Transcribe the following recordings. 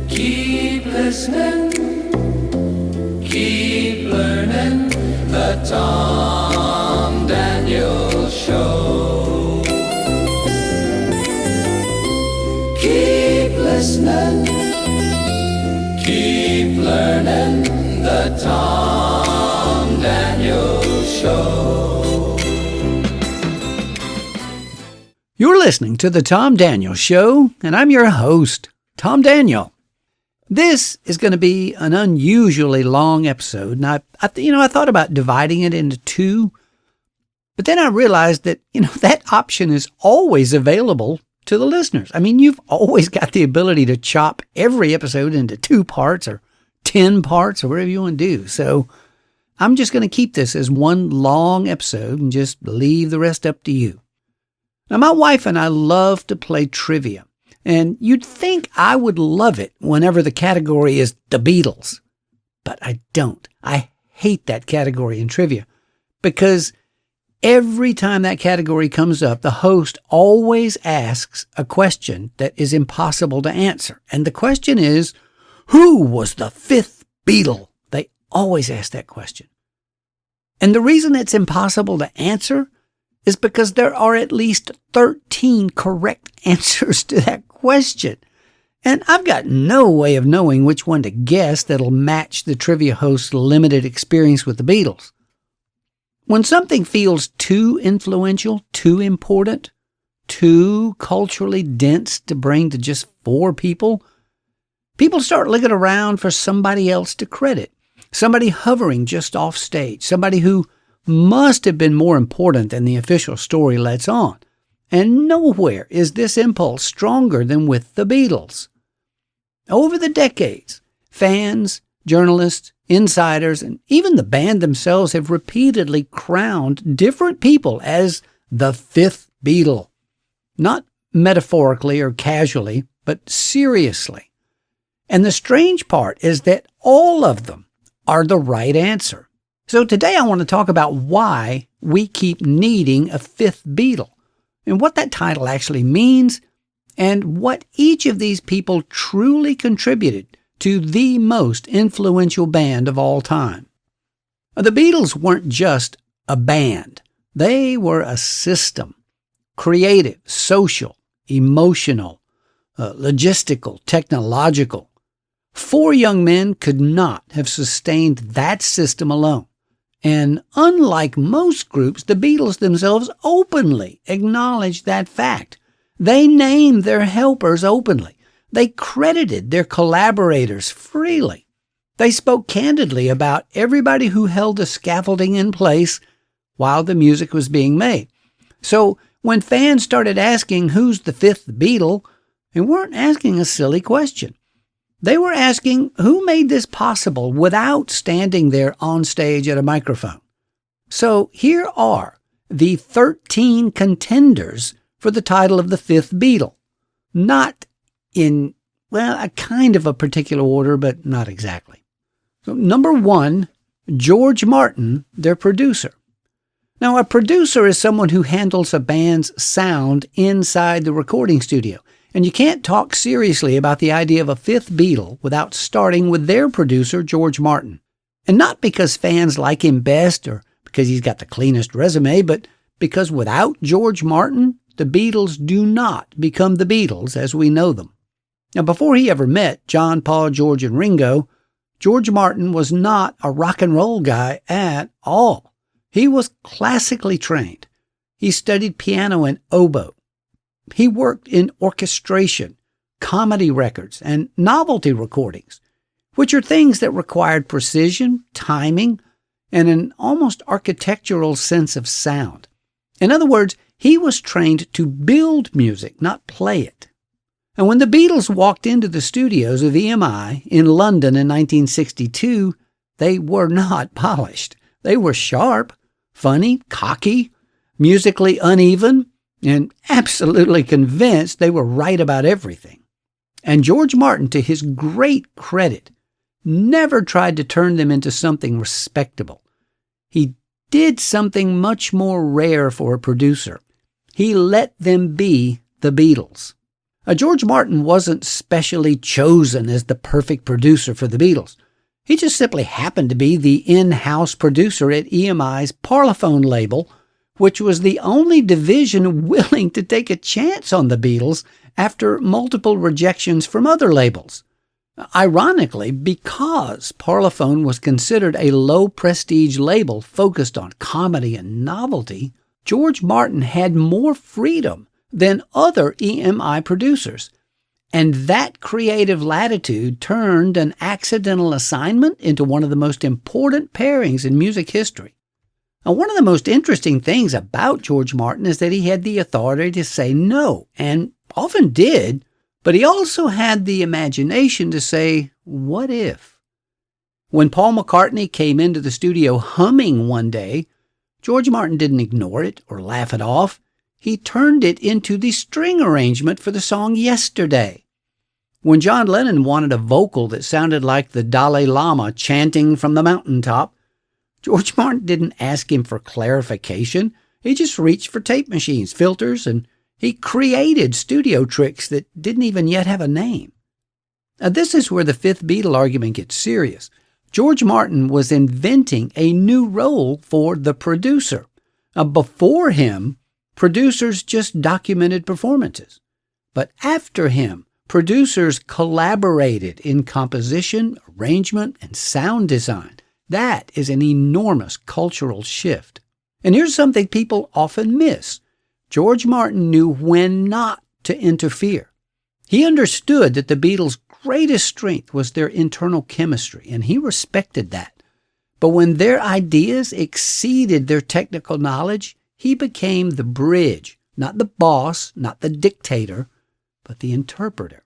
Keep listening, keep learning, the Tom Daniel Show. Keep listening, keep learning, the Tom Daniel Show. You're listening to the Tom Daniel Show, and I'm your host, Tom Daniel. This is going to be an unusually long episode, and I thought about dividing it into two, but then I realized that, that option is always available to the listeners. I mean, you've always got the ability to chop every episode into 2 parts or 10 parts or whatever you want to do. So I'm just going to keep this as one long episode and just leave the rest up to you. Now, my wife and I love to play trivia. And you'd think I would love it whenever the category is the Beatles. But I don't. I hate that category in trivia because every time that category comes up, the host always asks a question that is impossible to answer. And the question is, who was the fifth Beatle? They always ask that question. And the reason it's impossible to answer is because there are at least 13 correct answers to that question. And I've got no way of knowing which one to guess that'll match the trivia host's limited experience with the Beatles. When something feels too influential, too important, too culturally dense to bring to just 4 people, people start looking around for somebody else to credit, somebody hovering just off stage, somebody who must have been more important than the official story lets on. And nowhere is this impulse stronger than with the Beatles. Over the decades, fans, journalists, insiders, and even the band themselves have repeatedly crowned different people as the fifth Beatle. Not metaphorically or casually, but seriously. And the strange part is that all of them are the right answer. So today I want to talk about why we keep needing a fifth Beatle, and what that title actually means, and what each of these people truly contributed to the most influential band of all time. The Beatles weren't just a band. They were a system. Creative, social, emotional, logistical, technological. 4 young men could not have sustained that system alone. And unlike most groups, the Beatles themselves openly acknowledged that fact. They named their helpers openly. They credited their collaborators freely. They spoke candidly about everybody who held the scaffolding in place while the music was being made. So when fans started asking who's the fifth Beatle, they weren't asking a silly question. They were asking who made this possible without standing there on stage at a microphone. So here are the 13 contenders for the title of the fifth Beatle. Not in, a kind of a particular order, but not exactly. So number 1, George Martin, their producer. Now, a producer is someone who handles a band's sound inside the recording studio. And you can't talk seriously about the idea of a fifth Beatle without starting with their producer, George Martin. And not because fans like him best or because he's got the cleanest resume, but because without George Martin, the Beatles do not become the Beatles as we know them. Now, before he ever met John, Paul, George, and Ringo, George Martin was not a rock and roll guy at all. He was classically trained. He studied piano and oboe. He worked in orchestration, comedy records, and novelty recordings, which are things that required precision, timing, and an almost architectural sense of sound. In other words, he was trained to build music, not play it. And when the Beatles walked into the studios of EMI in London in 1962, they were not polished. They were sharp, funny, cocky, musically uneven, and absolutely convinced they were right about everything. And George Martin, to his great credit, never tried to turn them into something respectable. He did something much more rare for a producer. He let them be the Beatles. George Martin wasn't specially chosen as the perfect producer for the Beatles. He just simply happened to be the in-house producer at EMI's Parlophone label, which was the only division willing to take a chance on the Beatles after multiple rejections from other labels. Ironically, because Parlophone was considered a low-prestige label focused on comedy and novelty, George Martin had more freedom than other EMI producers. And that creative latitude turned an accidental assignment into one of the most important pairings in music history. Now, one of the most interesting things about George Martin is that he had the authority to say no, and often did, but he also had the imagination to say, what if? When Paul McCartney came into the studio humming one day, George Martin didn't ignore it or laugh it off. He turned it into the string arrangement for the song Yesterday. When John Lennon wanted a vocal that sounded like the Dalai Lama chanting from the mountaintop, George Martin didn't ask him for clarification. He just reached for tape machines, filters, and he created studio tricks that didn't even yet have a name. Now, this is where the Fifth Beatle argument gets serious. George Martin was inventing a new role for the producer. Before him, producers just documented performances. But after him, producers collaborated in composition, arrangement, and sound design. That is an enormous cultural shift. And here's something people often miss. George Martin knew when not to interfere. He understood that the Beatles' greatest strength was their internal chemistry, and he respected that. But when their ideas exceeded their technical knowledge, he became the bridge, not the boss, not the dictator, but the interpreter.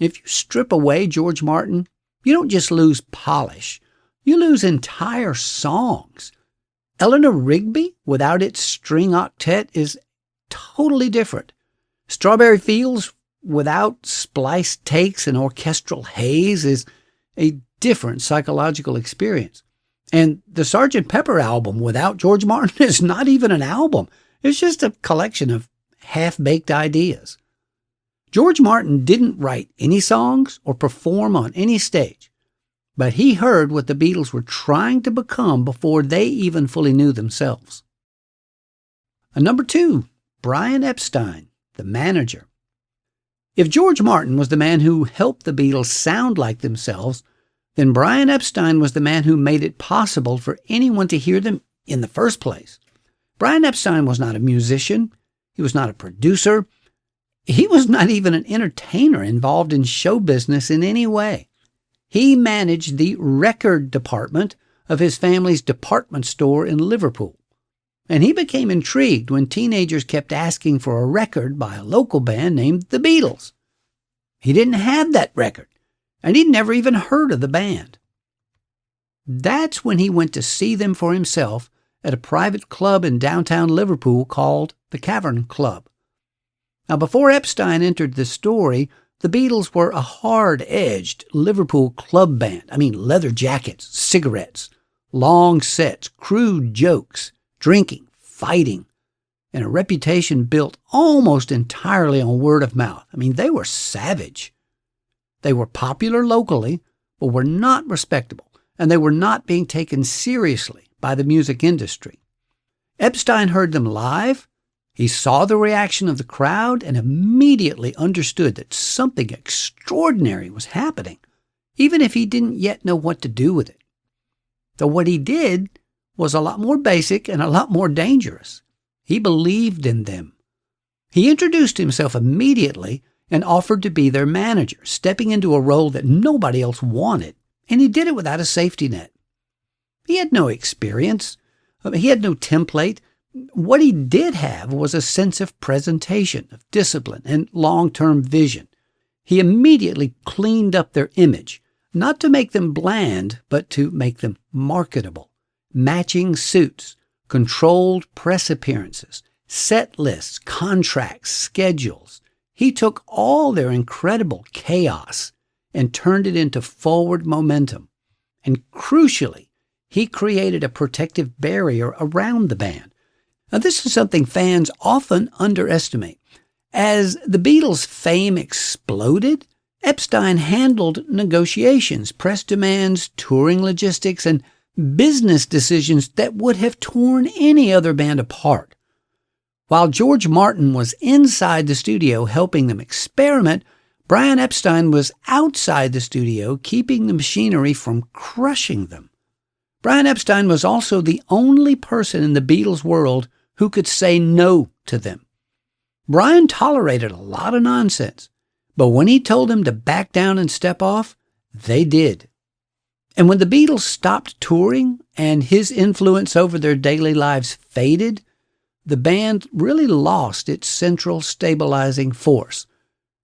If you strip away George Martin, you don't just lose polish, you lose entire songs. Eleanor Rigby, without its string octet, is totally different. Strawberry Fields, without spliced takes and orchestral haze, is a different psychological experience. And the Sgt. Pepper album without George Martin is not even an album. It's just a collection of half-baked ideas. George Martin didn't write any songs or perform on any stage, but he heard what the Beatles were trying to become before they even fully knew themselves. Number 2, Brian Epstein, the manager. If George Martin was the man who helped the Beatles sound like themselves, then Brian Epstein was the man who made it possible for anyone to hear them in the first place. Brian Epstein was not a musician. He was not a producer. He was not even an entertainer involved in show business in any way. He managed the record department of his family's department store in Liverpool. And he became intrigued when teenagers kept asking for a record by a local band named the Beatles. He didn't have that record, and he'd never even heard of the band. That's when he went to see them for himself at a private club in downtown Liverpool called the Cavern Club. Now, before Epstein entered the story, the Beatles were a hard-edged Liverpool club band. Leather jackets, cigarettes, long sets, crude jokes, drinking, fighting, and a reputation built almost entirely on word of mouth. They were savage. They were popular locally, but were not respectable, and they were not being taken seriously by the music industry. Epstein heard them live. He saw the reaction of the crowd and immediately understood that something extraordinary was happening, even if he didn't yet know what to do with it. Though what he did was a lot more basic and a lot more dangerous. He believed in them. He introduced himself immediately and offered to be their manager, stepping into a role that nobody else wanted, and he did it without a safety net. He had no experience. He had no template. What he did have was a sense of presentation, of discipline, and long-term vision. He immediately cleaned up their image, not to make them bland, but to make them marketable. Matching suits, controlled press appearances, set lists, contracts, schedules. He took all their incredible chaos and turned it into forward momentum. And crucially, he created a protective barrier around the band. Now, this is something fans often underestimate. As the Beatles' fame exploded, Epstein handled negotiations, press demands, touring logistics, and business decisions that would have torn any other band apart. While George Martin was inside the studio helping them experiment, Brian Epstein was outside the studio keeping the machinery from crushing them. Brian Epstein was also the only person in the Beatles world who could say no to them. Brian tolerated a lot of nonsense, but when he told them to back down and step off, they did. And when the Beatles stopped touring and his influence over their daily lives faded, the band really lost its central stabilizing force.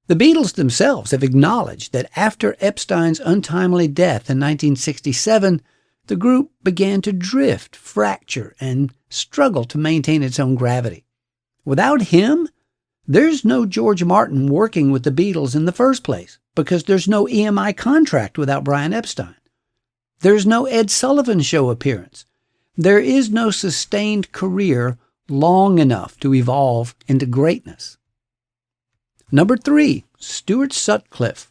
The Beatles themselves have acknowledged that after Epstein's untimely death in 1967, the group began to drift, fracture, and struggle to maintain its own gravity. Without him, there's no George Martin working with the Beatles in the first place, because there's no EMI contract without Brian Epstein. There's no Ed Sullivan Show appearance. There is no sustained career long enough to evolve into greatness. Number 3, Stuart Sutcliffe.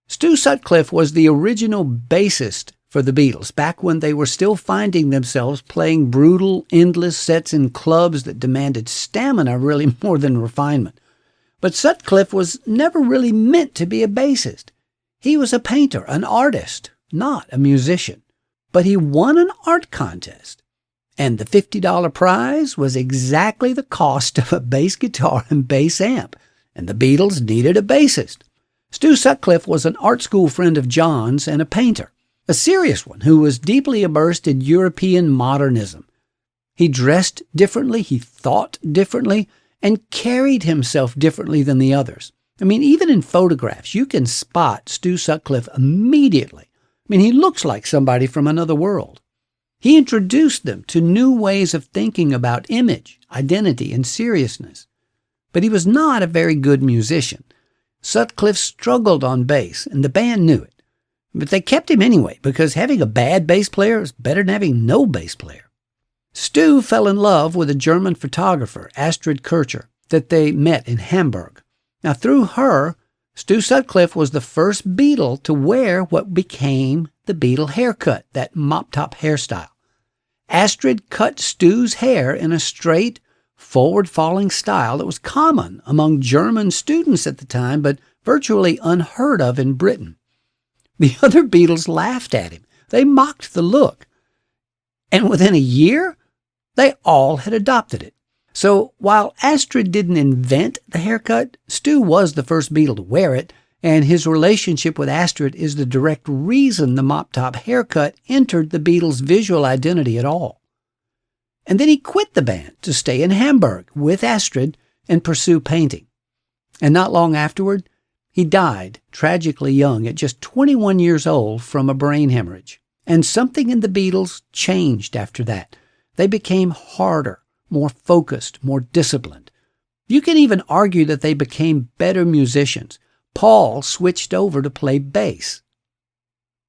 Stu Sutcliffe was the original bassist for the Beatles back when they were still finding themselves playing brutal, endless sets in clubs that demanded stamina really more than refinement. But Sutcliffe was never really meant to be a bassist. He was a painter, an artist, not a musician. But he won an art contest, and the $50 prize was exactly the cost of a bass guitar and bass amp, and the Beatles needed a bassist. Stu Sutcliffe was an art school friend of John's and a painter, a serious one who was deeply immersed in European modernism. He dressed differently, he thought differently, and carried himself differently than the others. Even in photographs, you can spot Stu Sutcliffe immediately. He looks like somebody from another world. He introduced them to new ways of thinking about image, identity, and seriousness. But he was not a very good musician. Sutcliffe struggled on bass, and the band knew it. But they kept him anyway, because having a bad bass player is better than having no bass player. Stu fell in love with a German photographer, Astrid Kircher, that they met in Hamburg. Now, through her, Stu Sutcliffe was the first Beatle to wear what became the Beatle haircut, that mop-top hairstyle. Astrid cut Stu's hair in a straight, forward-falling style that was common among German students at the time, but virtually unheard of in Britain. The other Beatles laughed at him. They mocked the look. And within a year, they all had adopted it. So while Astrid didn't invent the haircut, Stu was the first Beatle to wear it, and his relationship with Astrid is the direct reason the mop-top haircut entered the Beatles' visual identity at all. And then he quit the band to stay in Hamburg with Astrid and pursue painting. And not long afterward, he died tragically young at just 21 years old from a brain hemorrhage. And something in the Beatles changed after that. They became harder, more focused, more disciplined. You can even argue that they became better musicians. Paul switched over to play bass.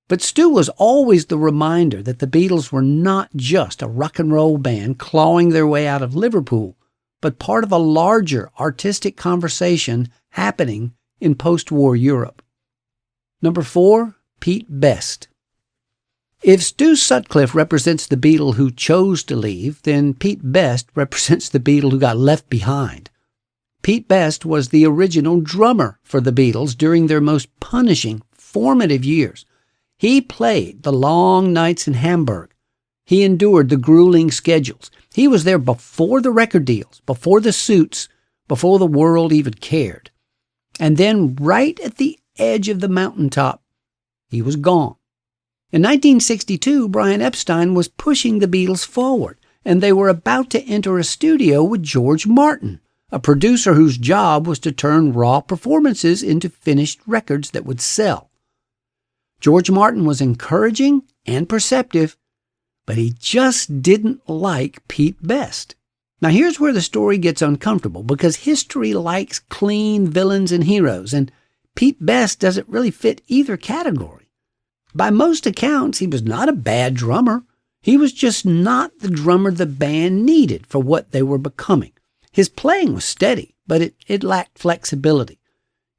But Stu was always the reminder that the Beatles were not just a rock and roll band clawing their way out of Liverpool, but part of a larger artistic conversation happening in post-war Europe. Number 4, Pete Best. If Stu Sutcliffe represents the Beatle who chose to leave, then Pete Best represents the Beatle who got left behind. Pete Best was the original drummer for the Beatles during their most punishing, formative years. He played the long nights in Hamburg. He endured the grueling schedules. He was there before the record deals, before the suits, before the world even cared. And then right at the edge of the mountaintop, he was gone. In 1962, Brian Epstein was pushing the Beatles forward, and they were about to enter a studio with George Martin, a producer whose job was to turn raw performances into finished records that would sell. George Martin was encouraging and perceptive, but he just didn't like Pete Best. Now here's where the story gets uncomfortable, because history likes clean villains and heroes, and Pete Best doesn't really fit either category. By most accounts, he was not a bad drummer. He was just not the drummer the band needed for what they were becoming. His playing was steady, but it lacked flexibility.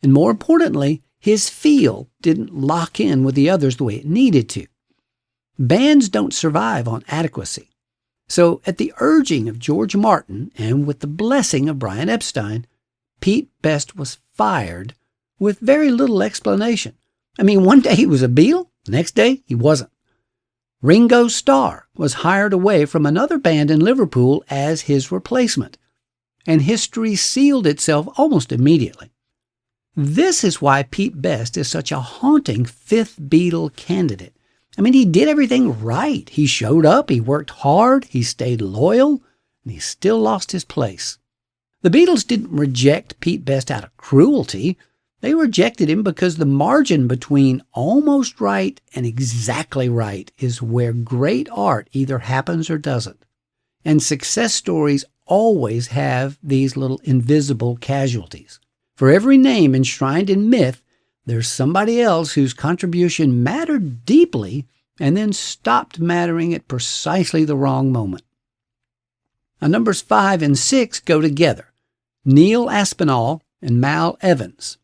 And more importantly, his feel didn't lock in with the others the way it needed to. Bands don't survive on adequacy. So at the urging of George Martin and with the blessing of Brian Epstein, Pete Best was fired with very little explanation. I mean, one day he was a Beatle, the next day he wasn't. Ringo Starr was hired away from another band in Liverpool as his replacement, and history sealed itself almost immediately. This is why Pete Best is such a haunting Fifth Beatle candidate. I mean, he did everything right. He showed up, he worked hard, he stayed loyal, and he still lost his place. The Beatles didn't reject Pete Best out of cruelty. They rejected him because the margin between almost right and exactly right is where great art either happens or doesn't. And success stories always have these little invisible casualties. For every name enshrined in myth, there's somebody else whose contribution mattered deeply and then stopped mattering at precisely the wrong moment. Now, numbers 5 and 6 go together. Neil Aspinall and Mal Evans.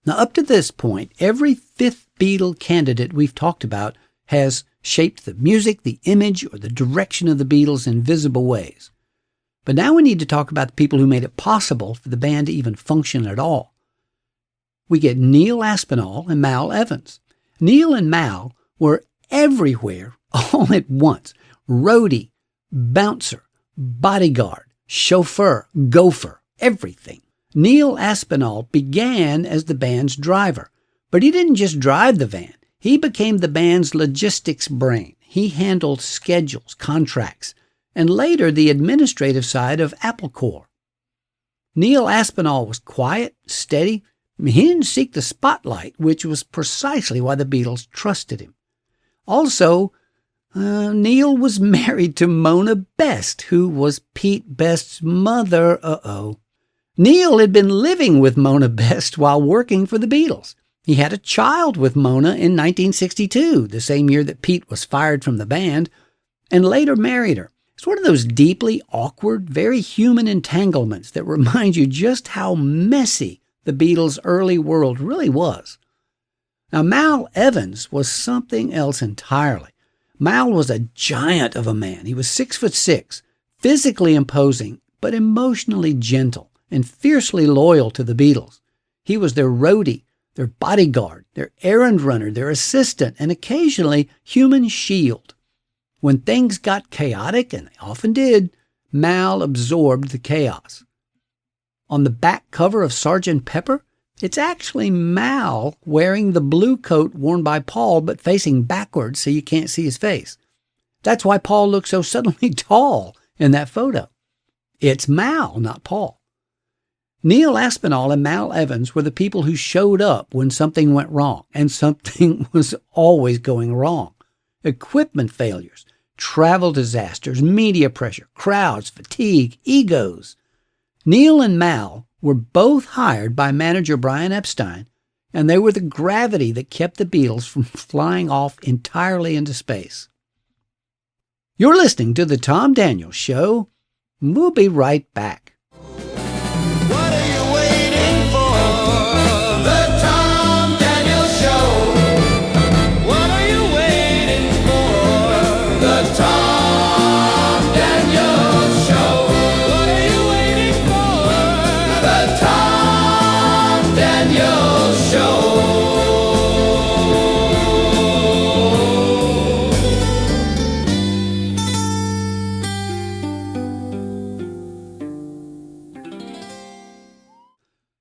Now, up to this point, every Fifth Beatle candidate we've talked about has shaped the music, the image, or the direction of the Beatles in visible ways. But now we need to talk about the people who made it possible for the band to even function at all. We get Neil Aspinall and Mal Evans. Neil and Mal were everywhere all at once. Roadie, bouncer, bodyguard, chauffeur, gopher, everything. Neil Aspinall began as the band's driver, but he didn't just drive the van. He became the band's logistics brain. He handled schedules, contracts, and later the administrative side of Apple Corps. Neil Aspinall was quiet, steady. He didn't seek the spotlight, which was precisely why the Beatles trusted him. Also, Neil was married to Mona Best, who was Pete Best's mother. Neil had been living with Mona Best while working for the Beatles. He had a child with Mona in 1962, the same year that Pete was fired from the band, and later married her. It's one of those deeply awkward, very human entanglements that remind you just how messy the Beatles' early world really was. Now, Mal Evans was something else entirely. Mal was a giant of a man. He was 6'6", physically imposing, but emotionally gentle and fiercely loyal to the Beatles. He was their roadie, their bodyguard, their errand runner, their assistant, and occasionally human shield. When things got chaotic, and they often did, Mal absorbed the chaos. On the back cover of Sgt. Pepper, it's actually Mal wearing the blue coat worn by Paul but facing backwards so you can't see his face. That's why Paul looks so suddenly tall in that photo. It's Mal, not Paul. Neil Aspinall and Mal Evans were the people who showed up when something went wrong, and something was always going wrong. Equipment failures, travel disasters, media pressure, crowds, fatigue, egos. Neil and Mal were both hired by manager Brian Epstein, and they were the gravity that kept the Beatles from flying off entirely into space. You're listening to The Tom Daniels Show. We'll be right back. What are you waiting for? The Tom Daniels Show. What are you waiting for? The Tom Daniels Show. What are you waiting for? The Tom Daniels Show.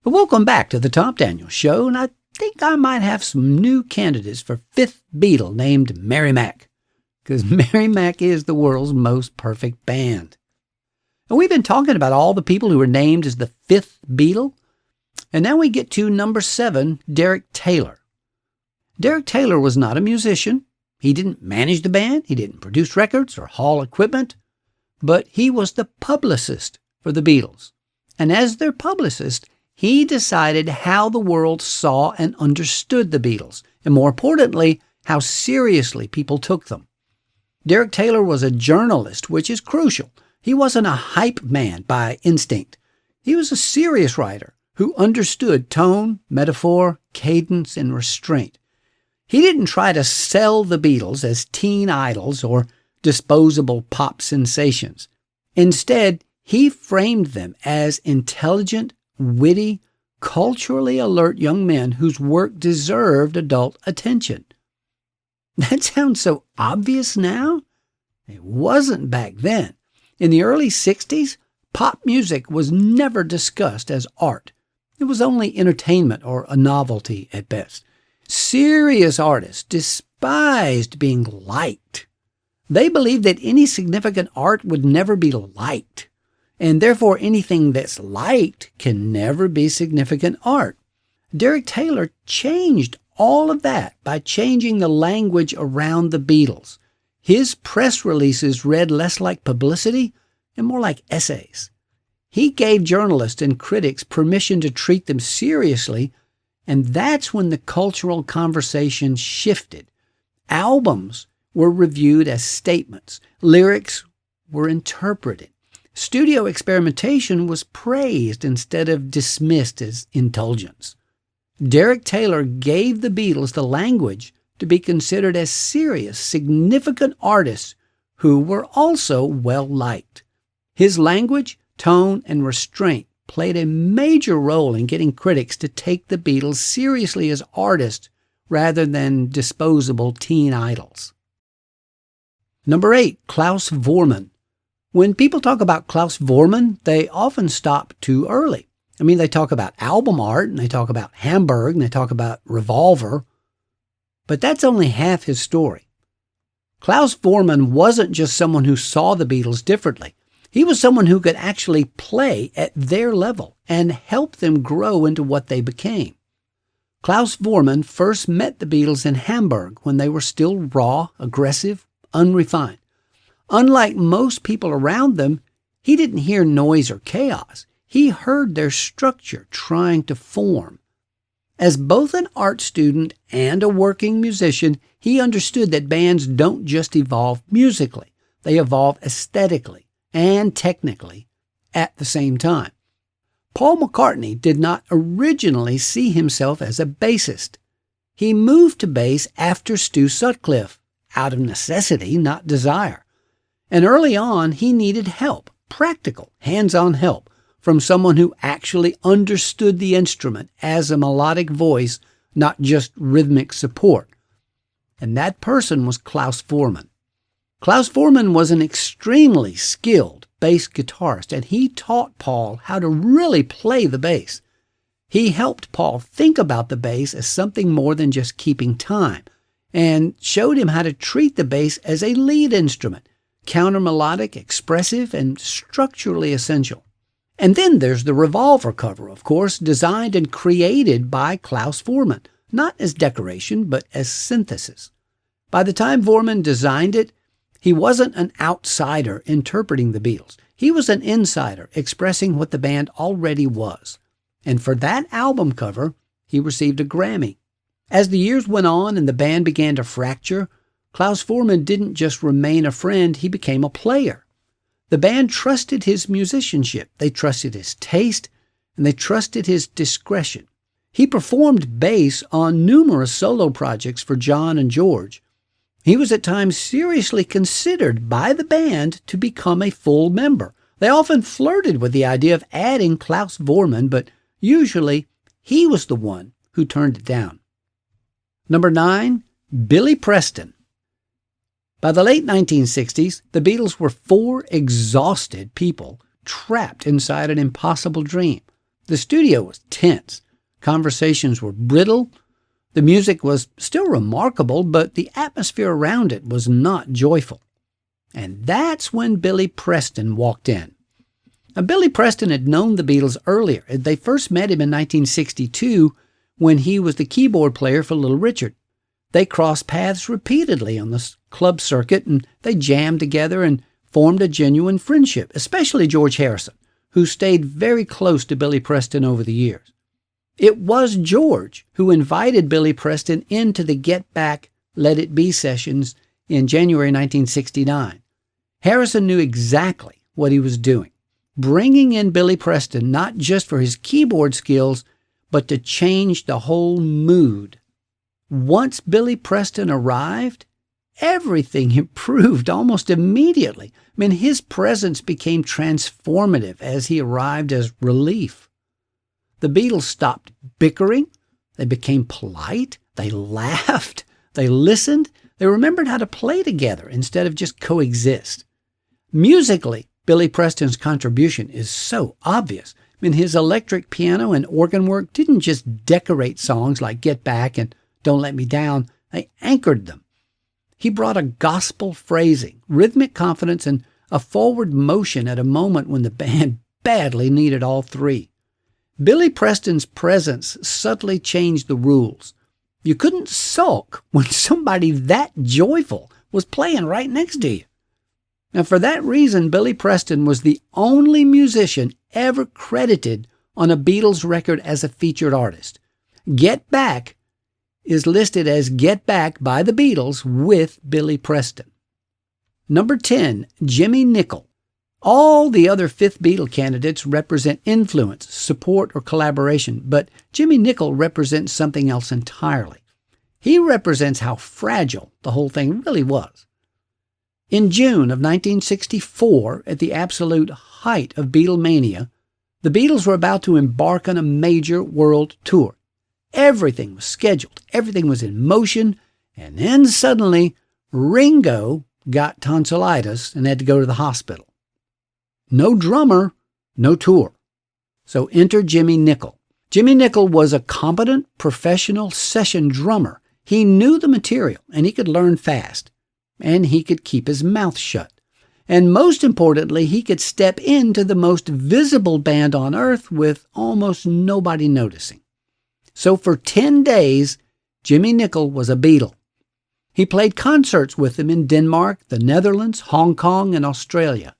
Welcome back to the Tom Daniels Show, and I think I might have some new candidates for Fifth Beatle named Mary Mac, because Mary Mac is the world's most perfect band. And we've been talking about all the people who were named as the Fifth Beatle, and now we get to number 7, Derek Taylor. Derek Taylor was not a musician. He didn't manage the band. He didn't produce records or haul equipment, but he was the publicist for the Beatles. And as their publicist, he decided how the world saw and understood the Beatles, and more importantly, how seriously people took them. Derek Taylor was a journalist, which is crucial. He wasn't a hype man by instinct. He was a serious writer who understood tone, metaphor, cadence, and restraint. He didn't try to sell the Beatles as teen idols or disposable pop sensations. Instead, he framed them as intelligent, witty, culturally alert young men whose work deserved adult attention. That sounds so obvious now. It wasn't back then. In the early 60s, pop music was never discussed as art. It was only entertainment or a novelty at best. Serious artists despised being liked. They believed that any significant art would never be liked, and therefore anything that's liked can never be significant art. Derek Taylor changed all of that by changing the language around the Beatles. His press releases read less like publicity and more like essays. He gave journalists and critics permission to treat them seriously, and that's when the cultural conversation shifted. Albums were reviewed as statements. Lyrics were interpreted. Studio experimentation was praised instead of dismissed as indulgence. Derek Taylor gave the Beatles the language to be considered as serious, significant artists who were also well-liked. His language, tone, and restraint played a major role in getting critics to take the Beatles seriously as artists rather than disposable teen idols. Number 8, Klaus Voormann. When people talk about Klaus Voormann, they often stop too early. They talk about album art, and they talk about Hamburg, and they talk about Revolver, but that's only half his story. Klaus Voormann wasn't just someone who saw the Beatles differently. He was someone who could actually play at their level and help them grow into what they became. Klaus Voormann first met the Beatles in Hamburg when they were still raw, aggressive, unrefined. Unlike most people around them, he didn't hear noise or chaos. He heard their structure trying to form. As both an art student and a working musician, he understood that bands don't just evolve musically. They evolve aesthetically and technically at the same time. Paul McCartney did not originally see himself as a bassist. He moved to bass after Stu Sutcliffe, out of necessity, not desire. And early on, he needed help, practical, hands-on help, from someone who actually understood the instrument as a melodic voice, not just rhythmic support. And that person was Klaus Voormann. Klaus Voormann was an extremely skilled bass guitarist, and he taught Paul how to really play the bass. He helped Paul think about the bass as something more than just keeping time, and showed him how to treat the bass as a lead instrument, counter-melodic, expressive, and structurally essential. And then there's the Revolver cover, of course, designed and created by Klaus Voormann, not as decoration, but as synthesis. By the time Voormann designed it, he wasn't an outsider interpreting the Beatles. He was an insider expressing what the band already was. And for that album cover, he received a Grammy. As the years went on and the band began to fracture, Klaus Voormann didn't just remain a friend, he became a player. The band trusted his musicianship, they trusted his taste, and they trusted his discretion. He performed bass on numerous solo projects for John and George. He was at times seriously considered by the band to become a full member. They often flirted with the idea of adding Klaus Voormann, but usually he was the one who turned it down. Number 9, Billy Preston. By the late 1960s, the Beatles were 4 exhausted people trapped inside an impossible dream. The studio was tense. Conversations were brittle. The music was still remarkable, but the atmosphere around it was not joyful. And that's when Billy Preston walked in. Now, Billy Preston had known the Beatles earlier. They first met him in 1962 when he was the keyboard player for Little Richard. They crossed paths repeatedly on the club circuit, and they jammed together and formed a genuine friendship, especially George Harrison, who stayed very close to Billy Preston over the years. It was George who invited Billy Preston into the Get Back, Let It Be sessions in January 1969. Harrison knew exactly what he was doing. bringing in Billy Preston not just for his keyboard skills, but to change the whole mood. Once Billy Preston arrived, everything improved almost immediately. I mean, his presence became transformative as he arrived as relief. The Beatles stopped bickering. They became polite. They laughed. They listened. They remembered how to play together instead of just coexist. Musically, Billy Preston's contribution is so obvious. I mean, his electric piano and organ work didn't just decorate songs like Get Back and Don't Let Me Down. They anchored them. He brought a gospel phrasing, rhythmic confidence, and a forward motion at a moment when the band badly needed all three. Billy Preston's presence subtly changed the rules. You couldn't sulk when somebody that joyful was playing right next to you. And for that reason, Billy Preston was the only musician ever credited on a Beatles record as a featured artist. Get Back is listed as Get Back by the Beatles with Billy Preston. Number 10, Jimmy Nicol. All the other Fifth Beatle candidates represent influence, support, or collaboration, but Jimmy Nicol represents something else entirely. He represents how fragile the whole thing really was. In June of 1964, at the absolute height of Beatlemania, the Beatles were about to embark on a major world tour. Everything was scheduled, everything was in motion, and then suddenly Ringo got tonsillitis and had to go to the hospital. No drummer, no tour. So enter Jimmy Nicol. Jimmy Nicol was a competent, professional session drummer. He knew the material, and he could learn fast. And he could keep his mouth shut. And most importantly, he could step into the most visible band on earth with almost nobody noticing. So for 10 days, Jimmy Nicol was a Beatle. He played concerts with them in Denmark, the Netherlands, Hong Kong, and Australia.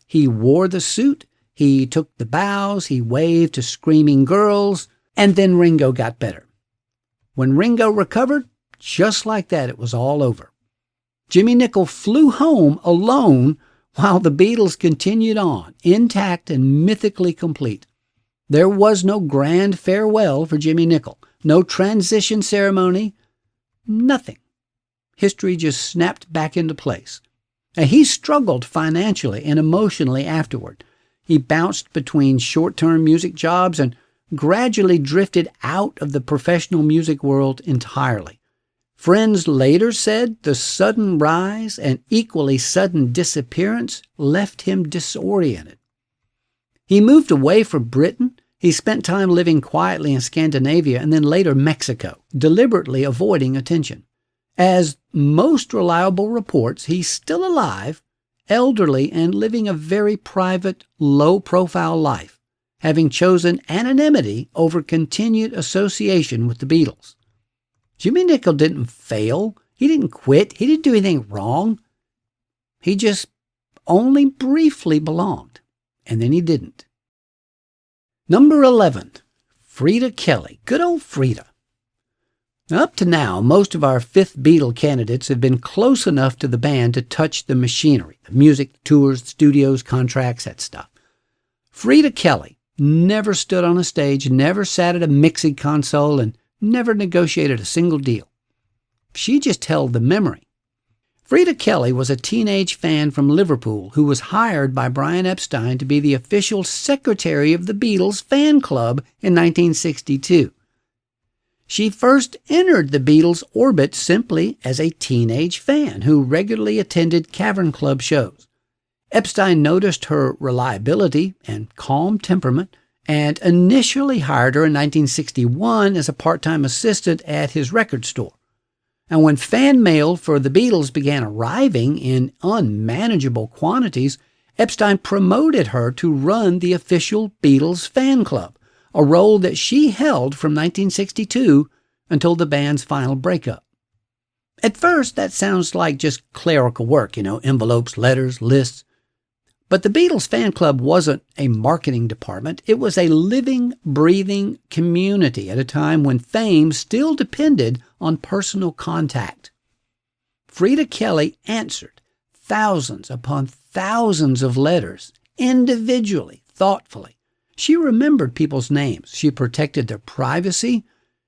He wore the suit, he took the bows, he waved to screaming girls, and then Ringo got better. When Ringo recovered, just like that, it was all over. Jimmy Nicol flew home alone while the Beatles continued on, intact and mythically complete. There was no grand farewell for Jimmy Nicol, no transition ceremony, nothing. History just snapped back into place. And he struggled financially and emotionally afterward. He bounced between short-term music jobs and gradually drifted out of the professional music world entirely. Friends later said the sudden rise and equally sudden disappearance left him disoriented. He moved away from Britain. He spent time living quietly in Scandinavia and then later Mexico, deliberately avoiding attention. As most reliable reports, he's still alive, elderly, and living a very private, low-profile life, having chosen anonymity over continued association with the Beatles. Jimmy Nicol didn't fail. He didn't quit. He didn't do anything wrong. He just only briefly belonged, and then he didn't. Number 11, Freda Kelly. Good old Freda. Up to now, most of our Fifth Beatle candidates have been close enough to the band to touch the machinery, the music, tours, studios, contracts, that stuff. Freda Kelly never stood on a stage, never sat at a mixing console, and never negotiated a single deal. She just held the memory. Freda Kelly was a teenage fan from Liverpool who was hired by Brian Epstein to be the official secretary of the Beatles fan club in 1962. She first entered the Beatles' orbit simply as a teenage fan who regularly attended Cavern Club shows. Epstein noticed her reliability and calm temperament and initially hired her in 1961 as a part-time assistant at his record store. And when fan mail for the Beatles began arriving in unmanageable quantities, Epstein promoted her to run the official Beatles fan club, a role that she held from 1962 until the band's final breakup. At first, that sounds like just clerical work, envelopes, letters, lists. But the Beatles fan club wasn't a marketing department. It was a living, breathing community at a time when fame still depended on personal contact. Freda Kelly answered thousands upon thousands of letters, individually, thoughtfully. She remembered people's names. She protected their privacy.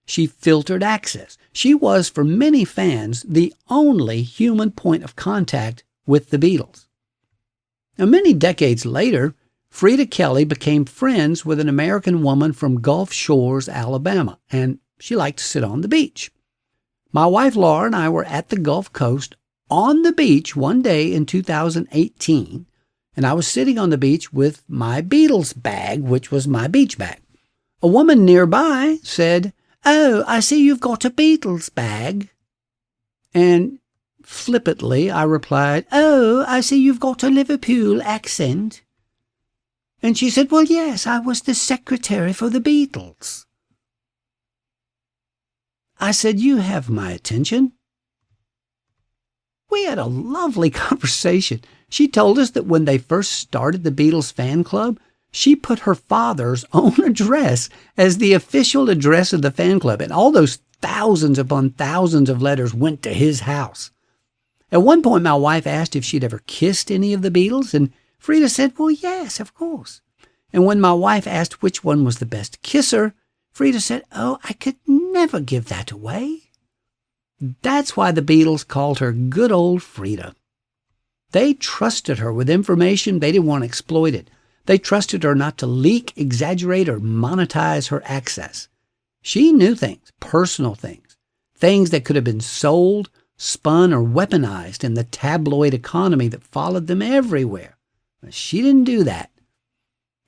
She filtered access. She was, for many fans, the only human point of contact with the Beatles. Now, many decades later, Frida Kelly became friends with an American woman from Gulf Shores, Alabama, and she liked to sit on the beach. My wife Laura and I were at the Gulf Coast on the beach one day in 2018, and I was sitting on the beach with my Beatles bag, which was my beach bag. A woman nearby said, "Oh, I see you've got a Beatles bag." And flippantly, I replied, "Oh, I see you've got a Liverpool accent." And she said, "Well, yes, I was the secretary for the Beatles." I said, "You have my attention." We had a lovely conversation. She told us that when they first started the Beatles fan club, she put her father's own address as the official address of the fan club, and all those thousands upon thousands of letters went to his house. At one point, my wife asked if she'd ever kissed any of the Beatles, and Frida said, "Well, yes, of course." And when my wife asked which one was the best kisser, Frida said, "Oh, I could never give that away." That's why the Beatles called her good old Frida. They trusted her with information they didn't want exploited. They trusted her not to leak, exaggerate, or monetize her access. She knew things, personal things, things that could have been sold, spun, or weaponized in the tabloid economy that followed them everywhere. But she didn't do that.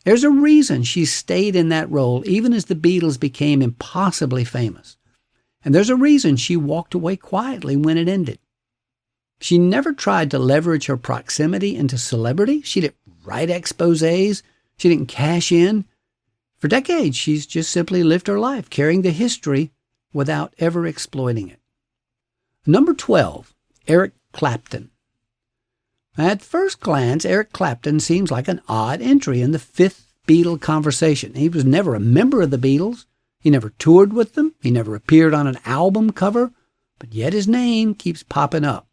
There's a reason she stayed in that role even as the Beatles became impossibly famous. And there's a reason she walked away quietly when it ended. She never tried to leverage her proximity into celebrity. She didn't write exposés. She didn't cash in. For decades, she's just simply lived her life, carrying the history without ever exploiting it. Number 12, Eric Clapton. At first glance, Eric Clapton seems like an odd entry in the Fifth Beatle conversation. He was never a member of the Beatles. He never toured with them. He never appeared on an album cover. But yet his name keeps popping up.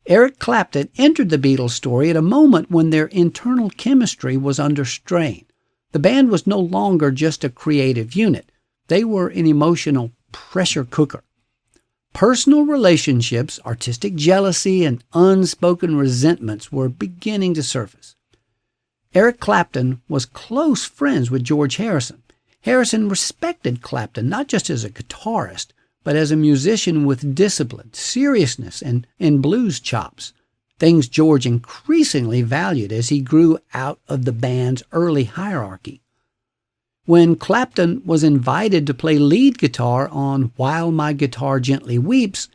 Eric Clapton entered the Beatles story at a moment when their internal chemistry was under strain. The band was no longer just a creative unit. They were an emotional pressure cooker. Personal relationships, artistic jealousy, and unspoken resentments were beginning to surface. Eric Clapton was close friends with George Harrison. Harrison respected Clapton not just as a guitarist, but as a musician with discipline, seriousness, and blues chops, things George increasingly valued as he grew out of the band's early hierarchy. When Clapton was invited to play lead guitar on While My Guitar Gently Weeps,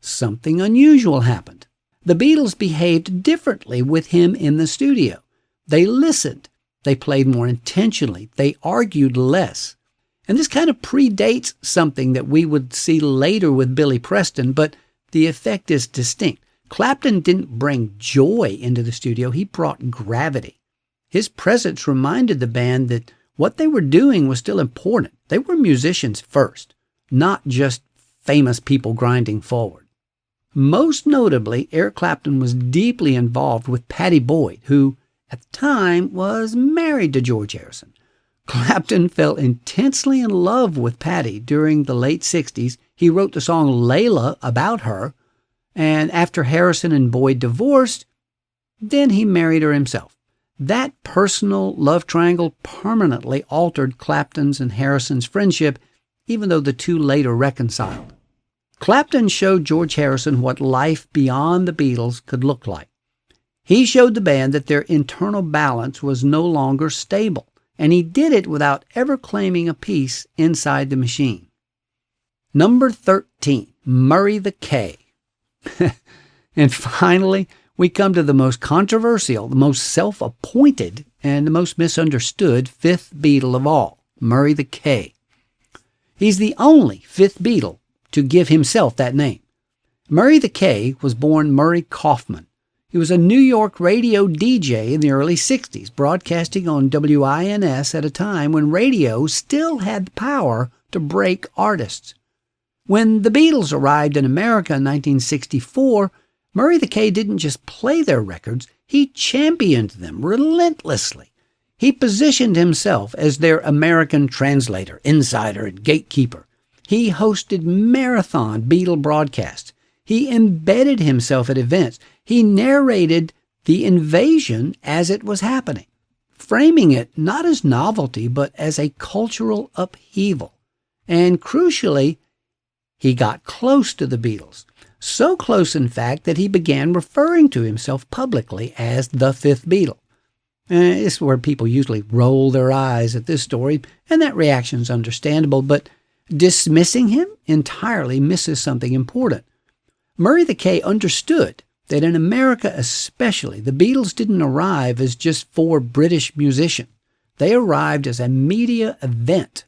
something unusual happened. The Beatles behaved differently with him in the studio. They listened. They played more intentionally. They argued less. And this kind of predates something that we would see later with Billy Preston, but the effect is distinct. Clapton didn't bring joy into the studio. He brought gravity. His presence reminded the band that what they were doing was still important. They were musicians first, not just famous people grinding forward. Most notably, Eric Clapton was deeply involved with Pattie Boyd, who at the time was married to George Harrison. Clapton fell intensely in love with Pattie during the late 60s. He wrote the song Layla about her, and after Harrison and Boyd divorced, then he married her himself. That personal love triangle permanently altered Clapton's and Harrison's friendship, even though the two later reconciled. Clapton showed George Harrison what life beyond the Beatles could look like. He showed the band that their internal balance was no longer stable, and he did it without ever claiming a piece inside the machine. Number 13, Murray the K. And finally, we come to the most controversial, the most self-appointed, and the most misunderstood fifth Beatle of all, Murray the K. He's the only fifth Beatle to give himself that name. Murray the K was born Murray Kaufman. He was a New York radio DJ in the early 60s, broadcasting on WINS at a time when radio still had the power to break artists. When the Beatles arrived in America in 1964, Murray the K didn't just play their records, he championed them relentlessly. He positioned himself as their American translator, insider, and gatekeeper. He hosted marathon Beatle broadcasts. He embedded himself at events. He narrated the invasion as it was happening, framing it not as novelty, but as a cultural upheaval. And crucially, he got close to the Beatles. So close, in fact, that he began referring to himself publicly as the Fifth Beatle. This is where people usually roll their eyes at this story, and that reaction is understandable, but dismissing him entirely misses something important. Murray the K understood that in America especially, the Beatles didn't arrive as just four British musicians. They arrived as a media event.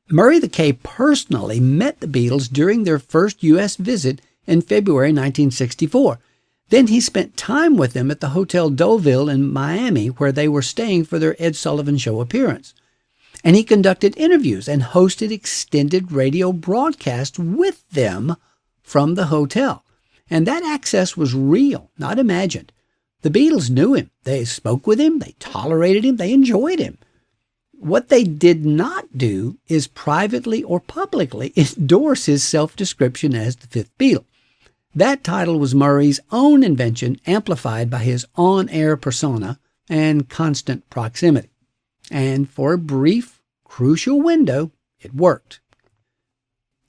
Murray the K personally met the Beatles during their first U.S. visit in February 1964. Then he spent time with them at the Hotel Deauville in Miami, where they were staying for their Ed Sullivan Show appearance. And he conducted interviews and hosted extended radio broadcasts with them from the hotel. And that access was real, not imagined. The Beatles knew him. They spoke with him. They tolerated him. They enjoyed him. What they did not do is privately or publicly endorse his self-description as the Fifth Beatle. That title was Murray's own invention, amplified by his on-air persona and constant proximity. And for a brief, crucial window, it worked.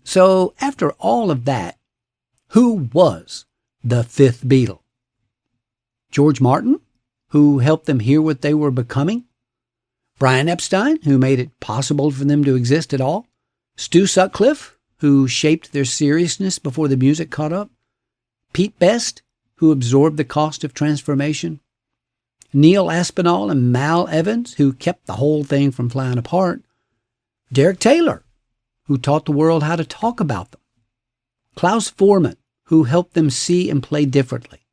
So after all of that, who was the Fifth Beatle? George Martin, who helped them hear what they were becoming? Brian Epstein, who made it possible for them to exist at all? Stu Sutcliffe, who shaped their seriousness before the music caught up? Pete Best, who absorbed the cost of transformation? Neil Aspinall and Mal Evans, who kept the whole thing from flying apart? Derek Taylor, who taught the world how to talk about them? Klaus Forman, who helped them see and play differently?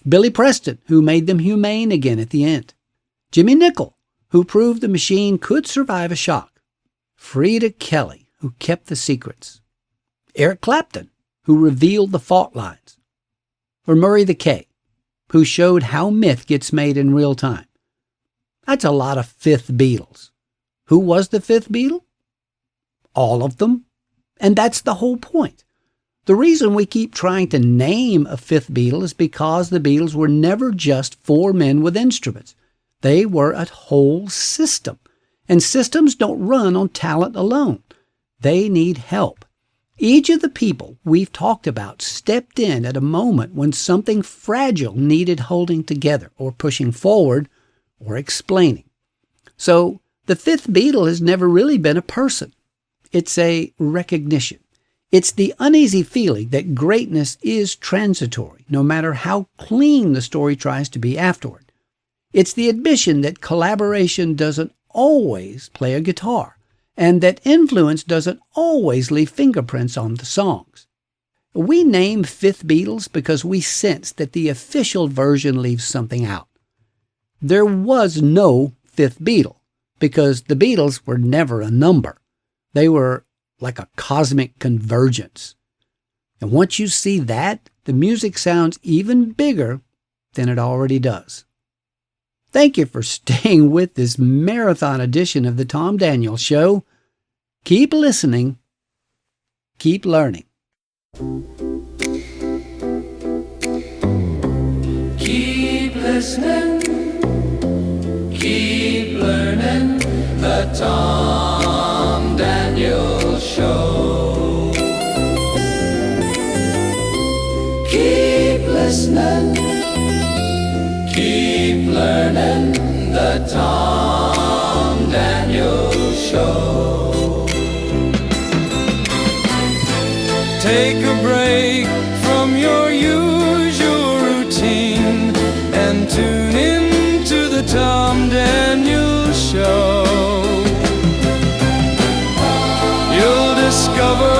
Billy Preston, who made them humane again at the end? Jimmy Nicol, who proved the machine could survive a shock? Frida Kelly, who kept the secrets? Eric Clapton, who revealed the fault lines? Or Murray the K, who showed how myth gets made in real time? That's a lot of Fifth Beatles. Who was the Fifth Beatle? All of them. And that's the whole point. The reason we keep trying to name a Fifth Beatle is because the Beatles were never just four men with instruments. They were a whole system. And systems don't run on talent alone. They need help. Each of the people we've talked about stepped in at a moment when something fragile needed holding together or pushing forward or explaining. So the Fifth Beatle has never really been a person. It's a recognition. It's the uneasy feeling that greatness is transitory, no matter how clean the story tries to be afterward. It's the admission that collaboration doesn't always play a guitar, and that influence doesn't always leave fingerprints on the songs. We name Fifth Beatles because we sense that the official version leaves something out. There was no Fifth Beatle, because the Beatles were never a number. They were like a cosmic convergence. And once you see that, the music sounds even bigger than it already does. Thank you for staying with this marathon edition of the Tom Daniel Show. Keep listening. Keep learning. Keep listening. Keep learning. The Tom Daniel Show. Keep listening. Keep learning. The Tom Daniel Show. Take a break from your usual routine and tune in to the Tom Daniel Show. You'll discover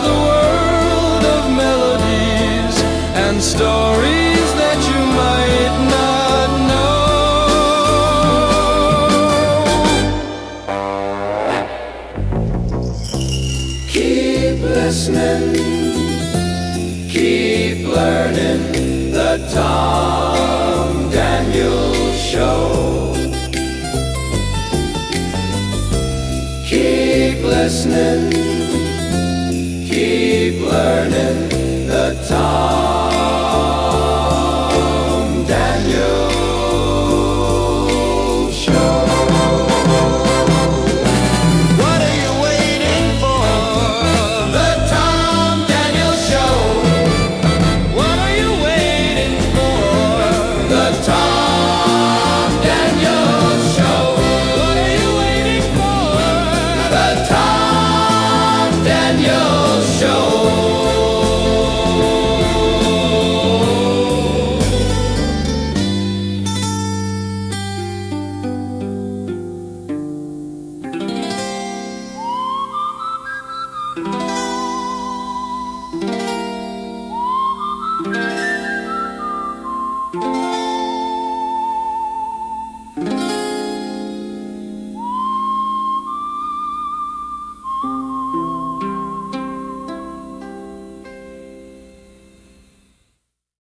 the world of melodies and stories that you might not know. Keep listening, keep learning, the Tom Daniel Show. listening, keep learning the Tom